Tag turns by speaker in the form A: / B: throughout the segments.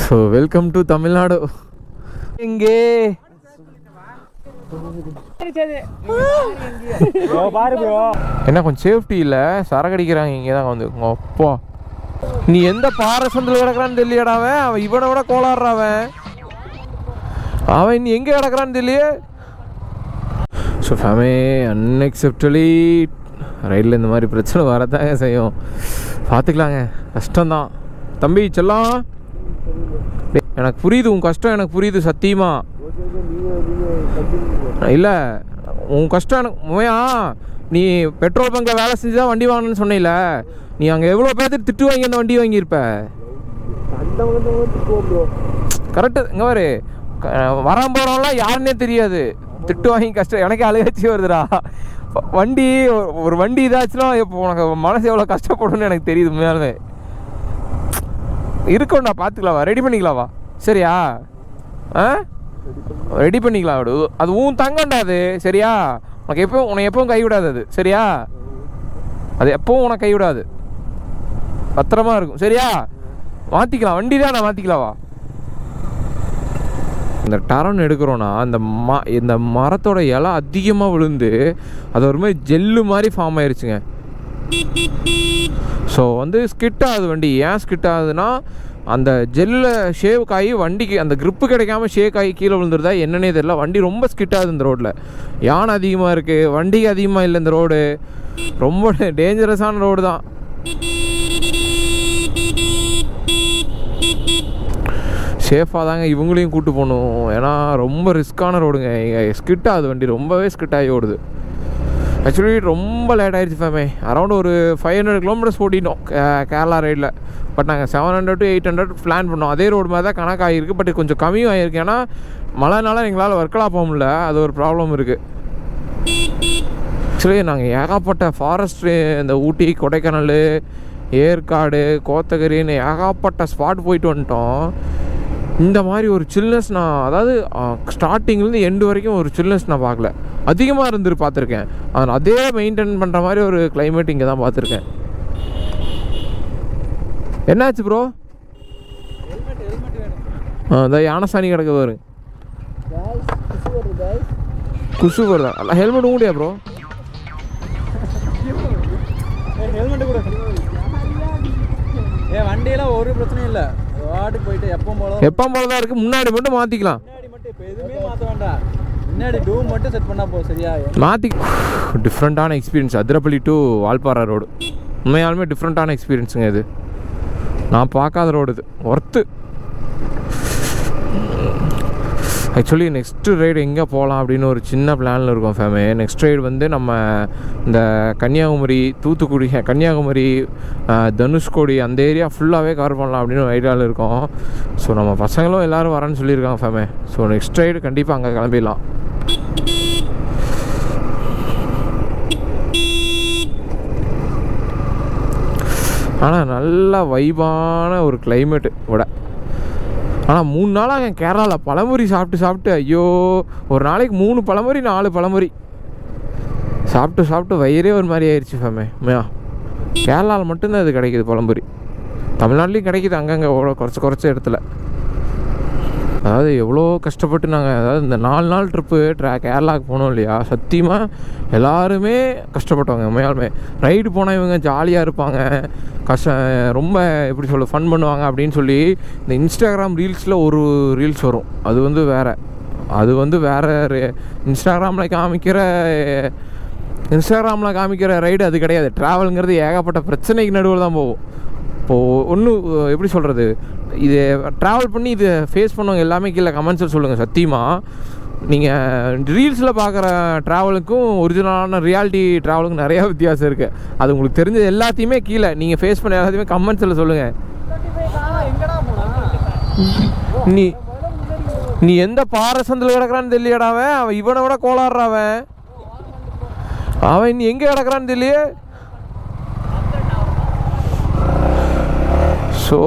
A: So welcome to Tamil Nadu. இங்கே என்ன கொஞ்சம் சேஃப்டி இல்லை, சரக்கு அடிக்கிறாங்க இங்கே தான் வந்து. அப்பா நீ எந்த பாறை சந்தில் கிடக்குறான்னு தெரியலடா. அவன் இவனை விட கோளாடுறான். அவன் இனி எங்கே கிடக்குறான்னு தெரியலையே. ஸோ ஃபேமே அன்எக்செப்டலி ரைடில் இந்த மாதிரி பிரச்சனை வரதாங்க செய்யும். பார்த்துக்கலாங்க, கஷ்டம்தான் தம்பி செல்லாம். எனக்கு புரியுது உன் கஷ்டம், எனக்கு புரியுது சத்தியமா. இல்லை உன் கஷ்டம் எனக்கு முயா. நீ பெட்ரோல் பங்கில் வேலை செஞ்சு தான் வண்டி வாங்கணும்னு சொன்னில. நீ அங்கே எவ்வளோ பேர்த்துக்கு திட்டு வாங்கி அந்த வண்டி வாங்கியிருப்ப. கரெக்டு. இங்கே பாரு, வரான் போகிறவங்களாம் யாருன்னே தெரியாது, திட்டு வாங்கி கஷ்டம். எனக்கே அழுகாச்சி வருதுடா. வண்டி ஒரு வண்டி இதாச்சுன்னா இப்போ உனக்கு மனசு எவ்வளோ கஷ்டப்படும்னு எனக்கு தெரியுது. உண்மையாலுமே இருக்கோண்டா, பார்த்துக்கலாவா, ரெடி பண்ணிக்கலாவா? சரியா? ரெடி பண்ணிக்கலாம். விடு, அது உன் தங்கண்டா அது. சரியா? உனக்கு எப்பவும் உனக்கு எப்பவும் கைவிடாது அது. சரியா? அது எப்பவும் உனக்கு கைவிடாது, பத்திரமா இருக்கும். சரியா? மாற்றிக்கலாம், வண்டி தான் நான் மாற்றிக்கலாவா? இந்த டரன் எடுக்கிறோன்னா இந்த மரத்தோட இலை அதிகமாக விழுந்து அது ஒரு மாதிரி ஜெல்லு மாதிரி ஃபார்ம் ஆயிடுச்சுங்க. ஸோ வந்து ஸ்கிட் ஆகுது வண்டி. ஏன் ஸ்கிட் ஆகுதுன்னா அந்த ஜெல்லில் ஷேக் ஆகி வண்டிக்கு அந்த க்ரிப்பு கிடைக்காம ஷேக் ஆகி கீழே விழுந்துருதா என்னன்னே தெரியல. வண்டி ரொம்ப ஸ்கிட் ஆகுது இந்த ரோட்டில். யானை அதிகமாக இருக்குது, வண்டிக்கு அதிகமாக இல்லை. இந்த ரோடு ரொம்ப டேஞ்சரஸான ரோடு தான். சேஃபாக தாங்க இவங்களையும் கூப்பிட்டு போகணும், ஏன்னா ரொம்ப ரிஸ்க்கான ரோடுங்க. ஸ்கிட் ஆகுது வண்டி, ரொம்பவே ஸ்கிட் ஆகி ஓடுது. ஆக்சுவலி ரொம்ப லேட் ஆகிடுச்சு ஃபேமே. அரௌண்ட் ஒரு 500 கிலோமீட்டர்ஸ் ஓட்டிட்டோம் கேரளா ரைடில். பட் நாங்கள் 700 to 800 பிளான் பண்ணோம். அதே ரோடு மாதிரி தான் கணக்கு ஆகிருக்கு. பட் கொஞ்சம் கம்மியும் ஆகிருக்கு, ஏன்னா மழைனால எங்களால் ஒர்க்கெலாம் போக முடியல. அது ஒரு ப்ராப்ளம் இருக்குது. ஆக்சுவலி நாங்கள் ஏகப்பட்ட ஃபாரஸ்ட்டு, இந்த ஊட்டி, கொடைக்கானல், ஏற்காடு, கோத்தகிரின்னு ஏகப்பட்ட ஸ்பாட் போயிட்டு வந்துட்டோம். இந்த மாதிரி ஒரு சில்னஸ் நான், அதாவது ஸ்டார்டிங்லேருந்து எண்டு வரைக்கும் ஒரு சில்னஸ் நான் பார்க்கல. அதிகமாக இருந்துட்டு பார்த்துருக்கேன். அதே மெயின்டைன் பண்ணுற மாதிரி ஒரு கிளைமேட் இங்கே தான் பார்த்துருக்கேன். என்னாச்சு ப்ரோ? இந்த யானைசாணி கிடக்க பாரு, குசு வருதா? ஹெல்மெட் முடியா ப்ரோ?
B: வண்டியெல்லாம் ஒரு பிரச்சனையும் இல்லை, வாட்டுக்கு போயிட்டு எப்போ
A: போல தான் இருக்குது. முன்னாடி மட்டும் மாற்றிக்கலாம்,
B: எதுவுமே மாற்ற வேண்டாம். முன்னாடி டூம் மட்டும் செட் பண்ணால் போதும். சரியா?
A: மாற்றி. டிஃப்ரெண்ட்டான experience Athirappilly to Valparai road. உண்மையாலுமே டிஃப்ரெண்ட்டான எக்ஸ்பீரியன்ஸுங்க இது. நான் பார்க்காத ரோடு இது, ஒர்த்து. ஆக்சுவலி நெக்ஸ்ட்டு ரைடு எங்கே போகலாம் அப்படின்னு ஒரு சின்ன பிளானில் இருக்கோம் ஃபேமே. நெக்ஸ்ட் ரைடு வந்து நம்ம இந்த கன்னியாகுமரி, தூத்துக்குடி, கன்னியாகுமரி, தனுஷ்கோடி அந்த ஏரியா ஃபுல்லாகவே கவர் பண்ணலாம் அப்படின்னு ஒரு ஐடியாவில் இருக்கோம். ஸோ நம்ம பசங்களும் எல்லோரும் வரேன்னு சொல்லியிருக்காங்க ஃபேமே. ஸோ நெக்ஸ்ட் ரைடு கண்டிப்பாக அங்கே கிளம்பிடலாம். ஆனால் நல்ல வைபான ஒரு கிளைமேட்டு விட. ஆனால் 3 நாளாக என் கேரளாவில் பழமுறி சாப்பிட்டு ஐயோ, ஒரு நாளைக்கு 3 பழமுறி 4 பழமுறி சாப்பிட்டு வயிறே ஒரு மாதிரி ஆயிடுச்சு ஃபேமே. கேரளாவில் மட்டும்தான் இது கிடைக்கிது பழமுறி. தமிழ்நாட்டிலையும் கிடைக்கிது அங்கங்கே குறைச்ச இடத்துல. அதாவது எவ்வளோ கஷ்டப்பட்டு நாங்கள், அதாவது இந்த 4 நாள் ட்ரிப்பு கேரளாவுக்கு போனோம் இல்லையா, சத்தியமாக எல்லாருமே கஷ்டப்பட்டவங்க. உண்மையாலுமே ரைடு போனால் இவங்க ஜாலியாக இருப்பாங்க, ரொம்ப எப்படி சொல்ல ஃபன் பண்ணுவாங்க அப்படின்னு சொல்லி இந்த இன்ஸ்டாகிராம் ரீல்ஸில் ஒரு ரீல்ஸ் வரும். அது வந்து வேறு இன்ஸ்டாகிராமில் காமிக்கிற ரைடு அது கிடையாது. ட்ராவலுங்கிறது ஏகப்பட்ட பிரச்சனைக்கு நடுவில் தான் போகும். இப்போது ஒன்றும் எப்படி சொல்கிறது, இது ட்ராவல் பண்ணி இதை ஃபேஸ் பண்ணவங்க எல்லாமே கீழே கமெண்ட்ஸில் சொல்லுங்கள். சத்தியமாக நீங்கள் ரீல்ஸில் பார்க்குற ட்ராவலுக்கும் ஒரிஜினலான ரியாலிட்டி ட்ராவலுக்கும் நிறையா வித்தியாசம் இருக்குது. அது உங்களுக்கு தெரிஞ்சது எல்லாத்தையுமே கீழே நீங்கள் ஃபேஸ் பண்ண எல்லாத்தையுமே கமெண்ட்ஸில் சொல்லுங்கள். நீ எந்த பாறை சந்தில் கிடக்குறான்னு தெரியலடாவன். அவன் இவனை விட கோளாடுறாவன். அவன் நீ எங்கே கிடக்குறான்னு தெரியலையே. ஸோ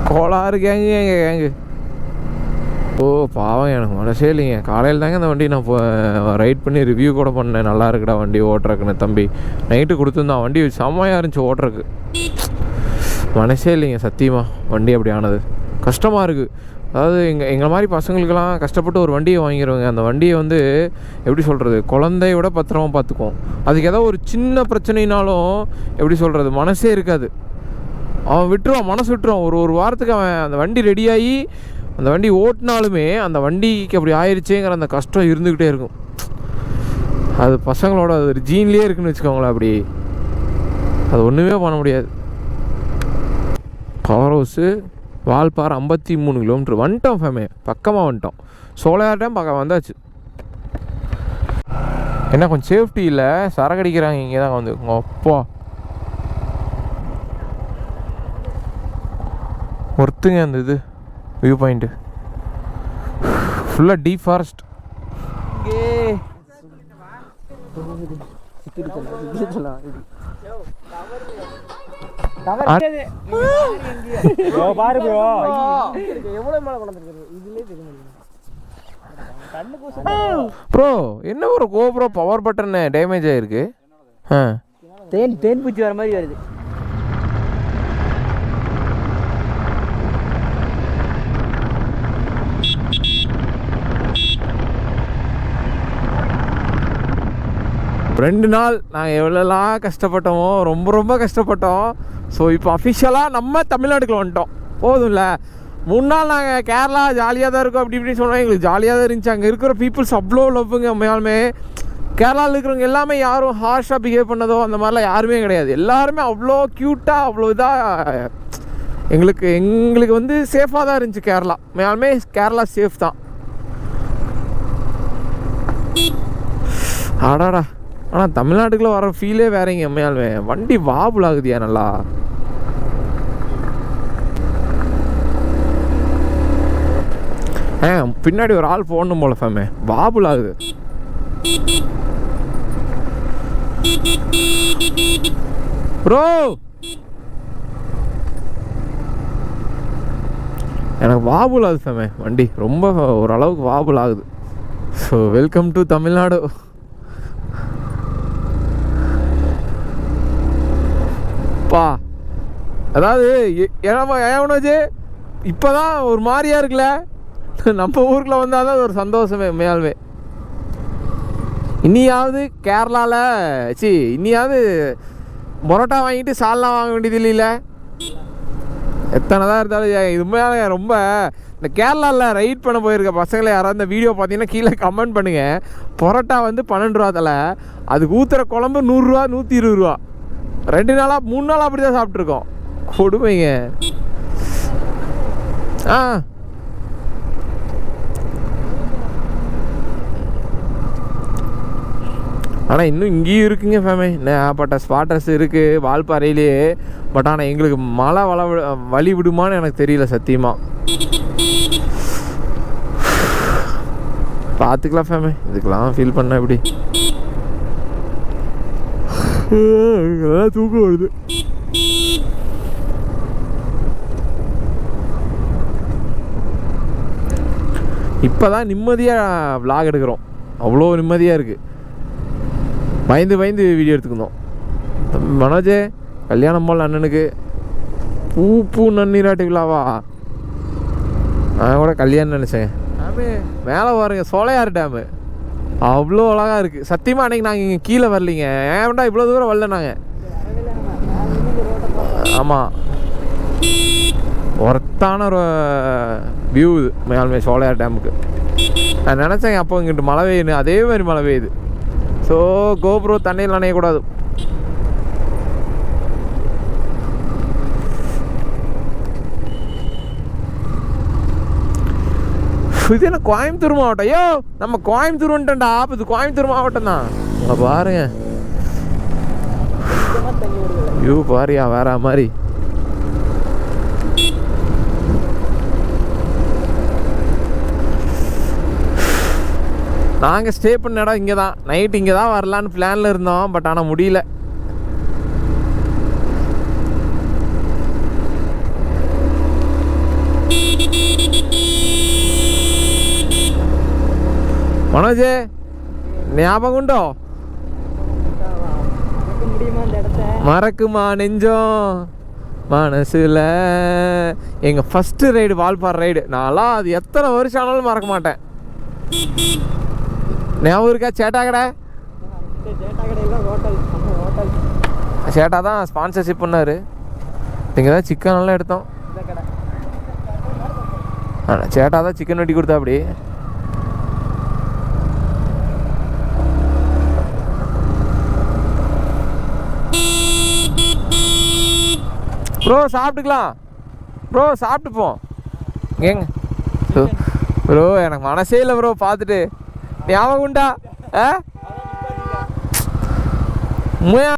A: கோளாறு கேங்கு. ஓ பாவம், எனக்கு மனசே இல்லைங்க. காலையில் தாங்க இந்த வண்டி நான் ரைட் பண்ணி ரிவ்யூ கூட பண்ணேன். நல்லா இருக்குடா வண்டி ஓட்டுறக்குன்னு. தம்பி நைட்டு கொடுத்துருந்தான், வண்டி செம்மையாக இருந்துச்சு ஓட்டுறக்கு. மனசே இல்லைங்க சத்தியமாக வண்டி அப்படி ஆனது. கஷ்டமாக இருக்குது. அதாவது எங்களை மாதிரி பசங்களுக்கெல்லாம் கஷ்டப்பட்டு ஒரு வண்டியை வாங்கிடுவாங்க. அந்த வண்டியை வந்து எப்படி சொல்கிறது, குழந்தையோட பத்திரமா பார்த்துக்குவோம். அதுக்கு ஏதோ ஒரு சின்ன பிரச்சனைனாலும் எப்படி சொல்கிறது, மனசே இருக்காது. அவன் விட்டுருவான், மனசு விட்டுருவான். ஒரு வாரத்துக்கு அவன் அந்த வண்டி ரெடியாகி அந்த வண்டி ஓட்டினாலுமே அந்த வண்டிக்கு அப்படி ஆயிடுச்சேங்கிற அந்த கஷ்டம் இருந்துக்கிட்டே இருக்கும். அது பசங்களோட அது ஒரு ஜீன்லேயே இருக்குன்னு வச்சுக்கோங்களேன். அப்படி அது ஒன்றுமே பண்ண முடியாது. பவர் ஹவுஸு வால்பாறை 53 கிலோமீட்டர் வந்துட்டோம் ஃபேமே, பக்கமாக வந்துட்டோம். சோலையார் டேம் பக்கம் வந்தாச்சு. என்ன கொஞ்சம் சேஃப்டி இல்லை, சரக்கு அடிக்கிறாங்க இங்கே தான் வந்து. அப்பா ஒருத்துங்க அந்த இது வியூ பாயிண்ட்டு ஃபுல்லாக டீப் ஃபாரஸ்ட். ப்ரோ என்ன ஒரு கோப்ரோ பவர் பட்டன் டேமேஜ் ஆயிருக்கு. தேன் பூச்சி வர மாதிரி வருது. ரெண்டு நாள் நாங்கள் எவ்வளோலாம் கஷ்டப்பட்டோமோ, ரொம்ப கஷ்டப்பட்டோம். ஸோ இப்போ அஃபிஷியலாக நம்ம தமிழ்நாட்டுக்குள்ள வந்துட்டோம். போதும்ல. 3 நாள் நாங்கள் கேரளா ஜாலியாக தான் இருக்கோம் அப்படி இப்படின்னு சொன்னால் எங்களுக்கு ஜாலியாக தான் இருந்துச்சு. அங்கே இருக்கிற பீப்புள்ஸ் அவ்வளோ லவ்வுங்க. உண்மையாலுமே கேரளாவில் இருக்கிறவங்க எல்லாமே யாரும் ஹார்ஷாக பிஹேவ் பண்ணதோ அந்த மாதிரிலாம் யாருமே கிடையாது. எல்லாருமே அவ்வளோ க்யூட்டாக அவ்வளோ இதாக எங்களுக்கு வந்து சேஃபாக தான் இருந்துச்சு கேரளா. உண்மையாலுமே கேரளா சேஃப் தான். ஆடாடா, ஆனால் தமிழ்நாட்டுக்குள்ளே வர ஃபீலே வேறங்க. உண்மையாலுமே வண்டி வாபுல் ஆகுதியா நல்லா. பின்னாடி ஒரு ஆள் போடணும் போல ஃபேமே, வாபுல் ஆகுது. ப்ரோ எனக்கு வாபுல் ஆகுது ஃபேமே, வண்டி ரொம்ப ஓரளவுக்கு வாபுல் ஆகுது. So welcome to Tamil Nadu. பா அதாவது ஏவனோஜி இப்போ தான் ஒரு மாதிரியா இருக்குல்ல. நம்ம ஊருக்குள்ள வந்தால் தான் ஒரு சந்தோஷமே. உண்மையாலுமே இன்னியாவது கேரளாவில் இன்னியாவது பரோட்டா வாங்கிட்டு சால்னா வாங்க வேண்டியது இல்லைல்ல. எத்தனை தான் இருந்தாலும் இது உண்மையால ரொம்ப இந்த கேரளாவில் ரைட் பண்ண போயிருக்க பசங்களை யாராவது இந்த வீடியோ பார்த்தீங்கன்னா கீழே கமெண்ட் பண்ணுங்கள். பரோட்டா வந்து 12 ரூபா தலை, அதுக்கு ஊற்றுற குழம்பு 100 ரூபா 120 ரூபா. 2 நாளாக 3 நாளாக அப்படி தான் சாப்பிட்ருக்கோம். கொடுமைங்க. ஆனால் இன்னும் இங்கேயும் இருக்குங்க ஃபேமே. ஏகப்பட்ட ஸ்பாட்டர்ஸ் இருக்குது வால்பாறையிலேயே. பட் ஆனால் எங்களுக்கு மழை வழி விடுமான்னு எனக்கு தெரியல சத்தியமாக. பார்த்துக்கலாம் ஃபேமே, இதுக்கெல்லாம் ஃபீல் பண்ண எப்படி தூக்கம் வருது. இப்போ தான் நிம்மதியாக விளாக் எடுக்கிறோம். அவ்வளோ நிம்மதியாக இருக்குது. பயந்து வீடியோ எடுத்துக்கணும். மனோஜே கல்யாணம் போல் அண்ணனுக்கு பூ நன்னீராட்டு விழாவா? நான் கூட கல்யாணம் நினச்சேன். டேமு மேலே பாருங்க, சோலையார் டேமு அவ்வளோ அழகாக இருக்குது. சத்தியமாக அன்றைக்கி நாங்கள் இங்கே கீழே வரலிங்க. ஏன்டா இவ்வளோ தூரம் வரல நாங்கள். ஆமாம், ஒர்த்தான ஒரு வியூ இது மேலுமே சோலையார் டேமுக்கு. நான் நினச்சேங்க அப்போ இங்கிட்டு மழை பெய்யுன்னு, அதே மாதிரி மழை பெய்யுது. ஸோ கோப்ரோ தண்ணியில் நனையக்கூடாது. இது என்ன கோயம்புத்தூர் மாவட்டம்? ஐயோ நம்ம கோயம்புத்தூர் வந்துட்டோம்டா. இது கோயம்புத்தூர் மாவட்டம் தான். அங்கே பாருங்க வியூ பாரியா வேற மாதிரி. நாங்கள் ஸ்டே பண்ண இடம் இங்கே தான். நைட் இங்கே தான் வரலான்னு பிளானில் இருந்தோம். பட் ஆனால் முடியல. மனோஜே ஞாபகம் உண்டோ? மறக்குமா நெஞ்சம்? மனசில் எங்கள் ஃபஸ்ட்டு ரைடு வால்பாறை ரைடு. நான்லாம் அது எத்தனை வருஷம் ஆனாலும் மறக்க மாட்டேன். ஞாபகம் இருக்கா? சேட்டா கடை, சேட்டா தான் ஸ்பான்சர்ஷிப் பண்ணார். இங்கே தான் சிக்கன் எல்லாம் எடுத்தோம். சேட்டா தான் சிக்கன் வெட்டி கொடுத்தா. அப்படி ப்ரோ சாப்பிட்டுக்கலாம் ப்ரோ, சாப்பிட்டுப்போம். ஏங்க ப்ரோ எனக்கு மனசே இல்லை ப்ரோ பார்த்துட்டு. ஞாபகம் உண்டா? உண்மையா